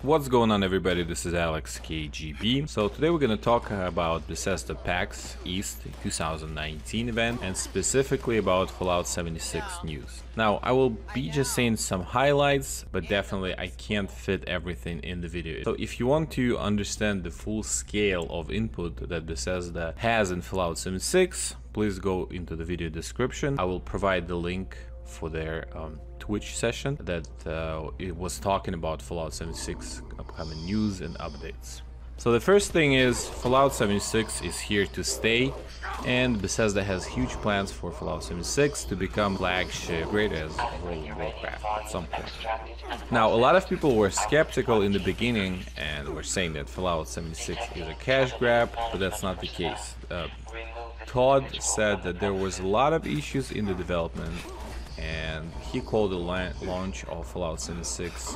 What's going on, everybody? This is Alex KGB. So today we're going to talk about Bethesda PAX East 2019 event and specifically about Fallout 76 news. Now I will be just saying some highlights, but definitely I can't fit everything in the video. So if you want to understand the full scale of input that Bethesda has in Fallout 76, please go into the video description. I will provide the link for their Twitch session that it was talking about Fallout 76 upcoming news and updates. So the first thing is Fallout 76 is here to stay, and Bethesda has huge plans for Fallout 76 to become flagship, great as World of Warcraft at some point. Now, a lot of people were skeptical in the beginning and were saying that Fallout 76 is a cash grab, but that's not the case. Todd said that there was a lot of issues in the development, and he called the launch of Fallout 76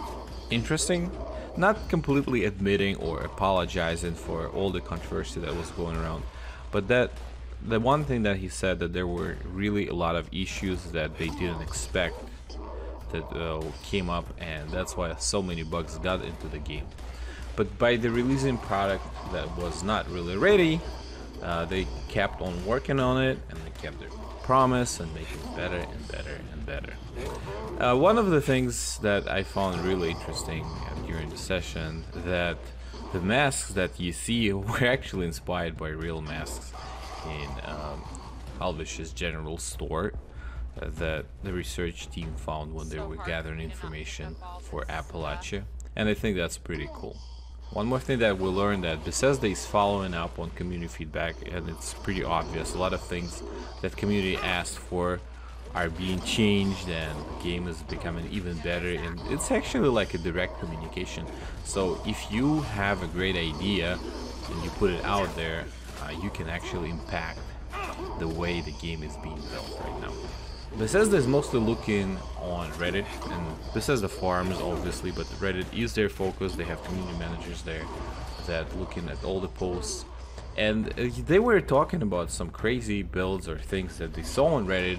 interesting, not completely admitting or apologizing for all the controversy that was going around, but that the one thing that he said, that there were really a lot of issues that they didn't expect that came up, and that's why so many bugs got into the game. But by the releasing product that was not really ready, they kept on working on it, and they kept their promise and making it better and better and better. One of the things that I found really interesting during the session, that the masks that you see were actually inspired by real masks in Halvish's general store that the research team found when they were gathering information for Appalachia, and I think that's pretty cool. One more thing that we learned, that Bethesda is following up on community feedback, and it's pretty obvious. A lot of things that community asked for are being changed, and the game is becoming even better, and it's actually like a direct communication. So if you have a great idea and you put it out there, you can actually impact the way the game is being built right now. Bethesda is mostly looking on Reddit and Bethesda forums, obviously, but Reddit is their focus. They have community managers there that looking at all the posts, and they were talking about some crazy builds or things that they saw on Reddit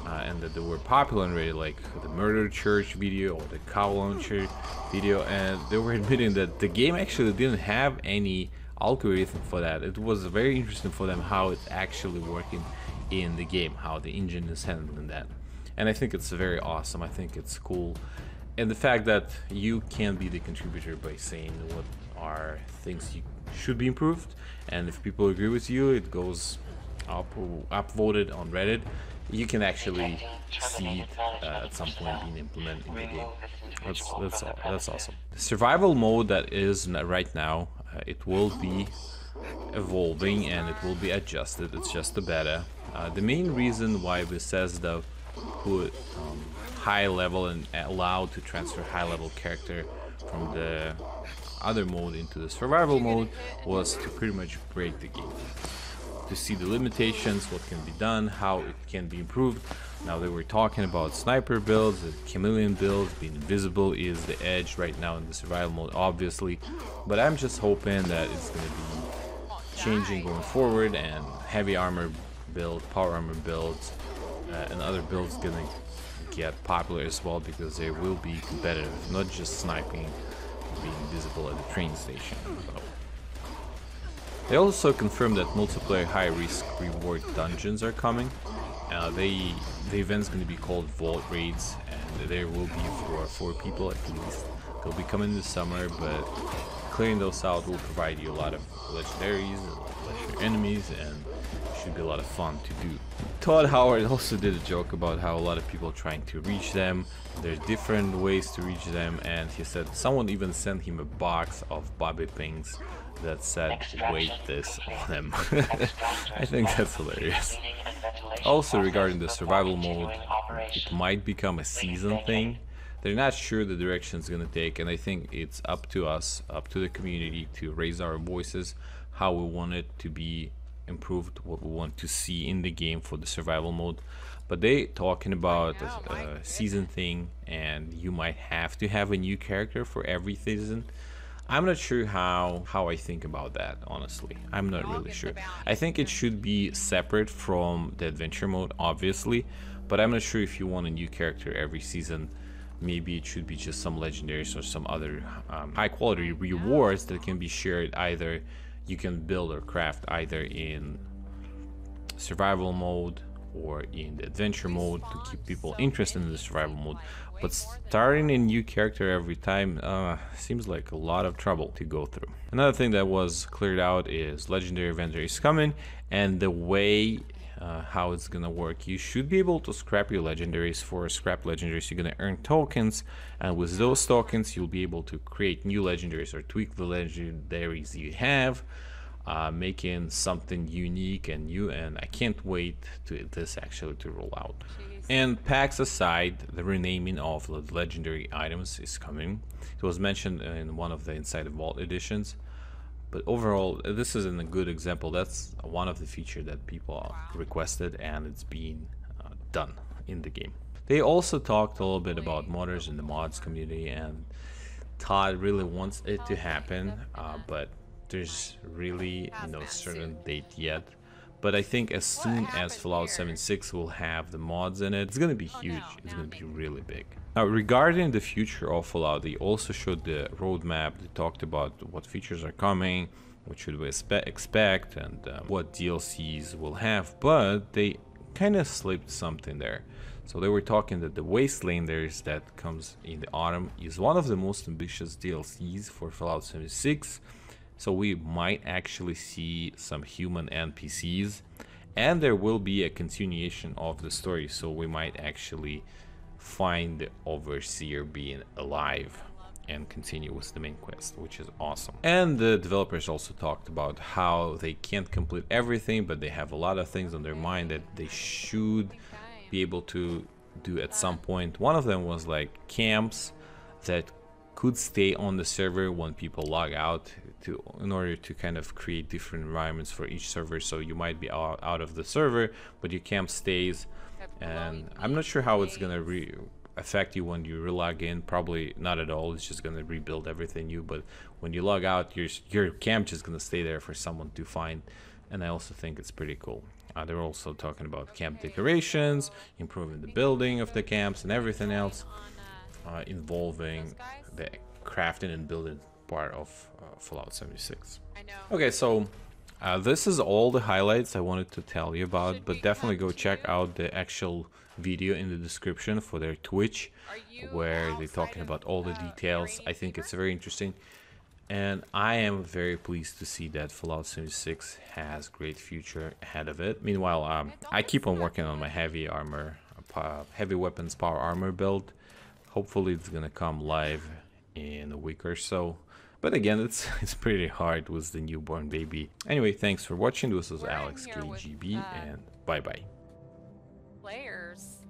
and that they were popular on Reddit, like the Murder Church video or the Cow Launcher video, and they were admitting that the game actually didn't have any algorithm for that. It was very interesting for them how it's actually working in the game, how the engine is handling that, and I think it's very awesome. I think it's cool, and the fact that you can be the contributor by saying what are things you should be improved, and if people agree with you, it goes upvoted on Reddit. You can actually see it at some point being implemented in the game. That's awesome. The survival mode that is right now, it will be evolving and it will be adjusted. It's just a beta. The main reason why Bethesda put high level and allowed to transfer high level character from the other mode into the survival mode was to pretty much break the game, to see the limitations, what can be done, how it can be improved. Now they were talking about sniper builds, the chameleon builds, being invisible is the edge right now in the survival mode, obviously, but I'm just hoping that it's going to be changing going forward, and heavy armor build, power armor builds, and other builds gonna get popular as well, because they will be competitive, not just sniping, being visible at the train station. So. They also confirmed that multiplayer high risk reward dungeons are coming. The event's going to be called Vault Raids, and there will be for 4 people at least. They'll be coming this summer, but clearing those out will provide you a lot of legendaries, legendary enemies, and should be a lot of fun to do. Todd Howard also did a joke about how a lot of people are trying to reach them. There's different ways to reach them, and he said someone even sent him a box of Bobby Pings that said "wait this" on them. I think that's hilarious. Also, regarding the survival mode, it might become a season thing. They're not sure the direction it's going to take, and I think it's up to us, up to the community, to raise our voices how we want it to be improved, what we want to see in the game for the survival mode. But they talking about a season thing, and you might have to have a new character for every season. I'm not sure how I think about that, honestly. I'm not really sure. I think it should be separate from the adventure mode, obviously, but I'm not sure if you want a new character every season maybe it should be just some legendaries or some other high quality rewards that can be shared. Either you can build or craft either in survival mode or in the adventure mode to keep people interested in the survival mode. But starting a new character every time seems like a lot of trouble to go through. Another thing that was cleared out is legendary vendor is coming, and the way how it's gonna work, you should be able to scrap your legendaries. For scrap legendaries, you're gonna earn tokens, and with those tokens you'll be able to create new legendaries or tweak the legendaries you have, making something unique and new, and I can't wait to this actually to roll out. And PAX aside, the renaming of the legendary items is coming. It was mentioned in one of the Inside the Vault editions, but overall this isn't a good example. That's one of the features that people requested, and it's being done in the game. They also talked a little bit about modders in the mods community, and Todd really wants it to happen, but there's really no certain date yet. But I think as soon as Fallout 76 will have the mods in it, it's gonna be huge. It's gonna be really big. Now, regarding the future of Fallout, they also showed the roadmap. They talked about what features are coming, what should we expect, and what DLCs will have. But they kind of slipped something there. So they were talking that the Wastelanders that comes in the autumn is one of the most ambitious DLCs for Fallout 76. So we might actually see some human NPCs, and there will be a continuation of the story. So we might actually find the Overseer being alive and continue with the main quest, which is awesome. And the developers also talked about how they can't complete everything, but they have a lot of things on their mind that they should be able to do at some point. One of them was like camps that could stay on the server when people log out, in order to kind of create different environments for each server. So you might be out of the server, but your camp stays, and I'm not sure how it's gonna affect you when you relog in. Probably not at all. It's just gonna rebuild everything new, but when you log out, your camp just gonna stay there for someone to find, and I also think it's pretty cool. They're also talking about camp decorations, improving the building of the camps, and everything else involving the crafting and building part of Fallout 76. Okay, so this is all the highlights I wanted to tell you about, but definitely go check out the actual video in the description for their Twitch, where they're talking about all the details. I think it's very interesting, and I am very pleased to see that Fallout 76 has great future ahead of it. Meanwhile, I keep on working on my heavy weapons power armor build. Hopefully it's gonna come live in a week or so. But again, it's pretty hard with the newborn baby. Anyway, thanks for watching. This was Alex KGB, and bye-bye. Players.